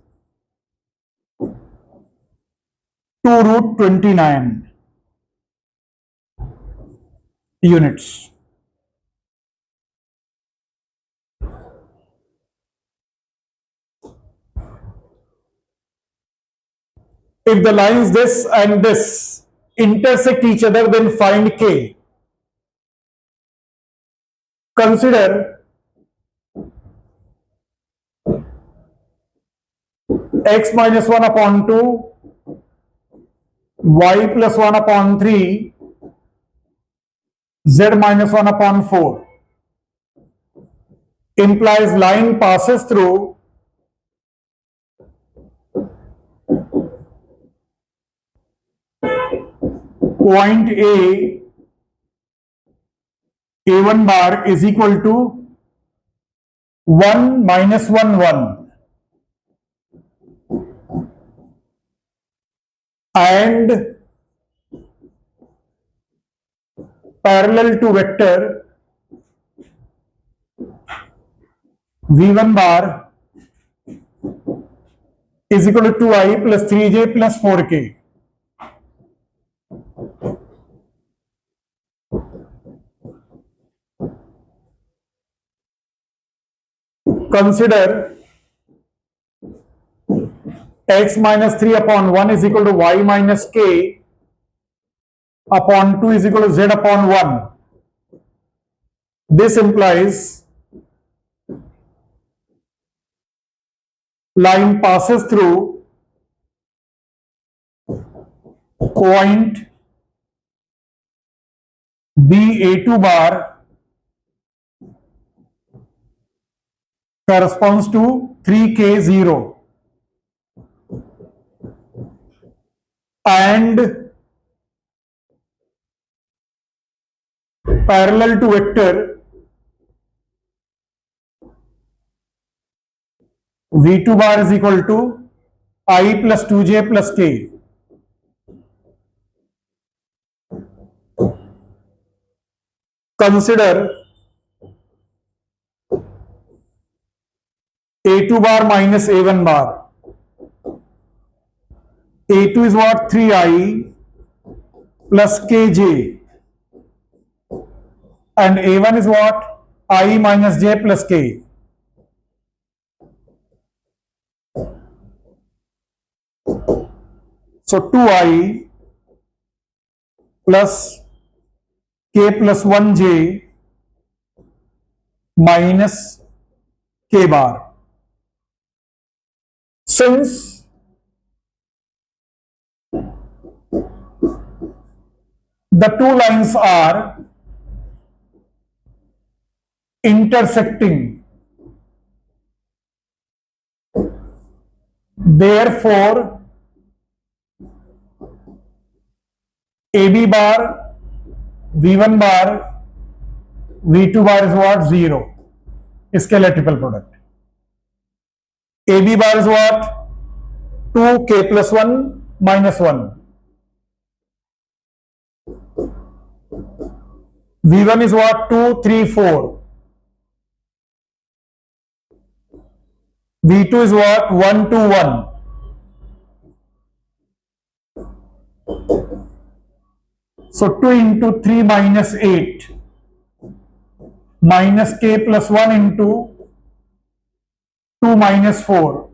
A: to root 29 units. If the lines this and this intersect each other, then find K. Consider x minus 1 upon 2, y plus 1 upon 3, z minus 1 upon 4 implies line passes through point A, A1 bar is equal to 1 minus 1, 1, and parallel to vector V1 bar is equal to 2i plus 3j plus 4k. Consider x minus 3 upon 1 is equal to y minus k upon 2 is equal to z upon 1. This implies line passes through point BA2 bar corresponds to 3K0 and parallel to vector V2 bar is equal to I plus 2j plus k. Consider A2 bar minus A1 bar. A2 is what? 3i plus kj, and A1 is what? I minus j plus k. So 2i plus k plus 1j minus k bar. Since the two lines are intersecting, therefore AB bar, V1 bar, V2 bar is what? 0. Scalar triple product. AB bar is what? 2k plus 1 minus 1. V1 is what? 2, 3, 4. V2 is what? 1, 2, 1. So 2 into 3 minus 8 minus k plus 1 into 2 minus 4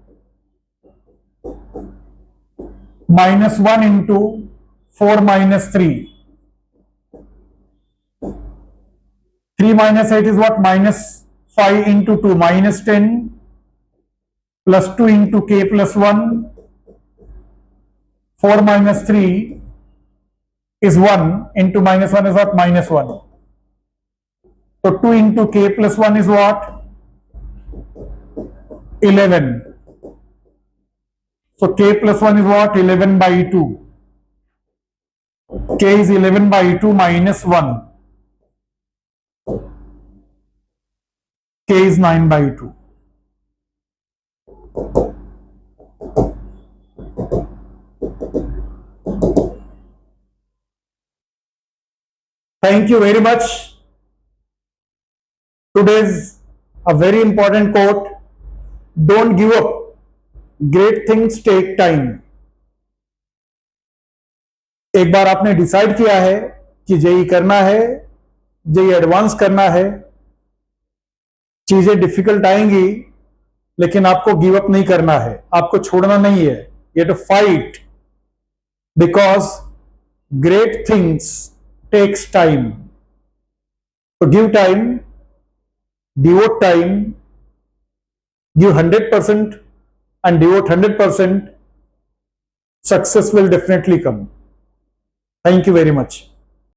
A: minus 1 into 4 minus 3. 3 minus 8 is what? Minus 5 into 2 minus 10 plus 2 into k plus 1. 4 minus 3 is 1 into minus 1 is what? Minus 1. So 2 into k plus 1 is what? 11. So k plus 1 is what? 11 by 2. K is 11 by 2 minus 1. K is 9 by 2. Thank you very much. Today's a very important quote. Don't give up. Great things take time. एक बार आपने decide किया है कि JEE करना है, JEE advance करना है, चीजें डिफिकल्ट आएंगी, लेकिन आपको गिव अप नहीं करना है, आपको छोड़ना नहीं है. You have to fight because great things takes time. तो give time, devote time, give 100% and devote 100%, success will definitely come. Thank you very much.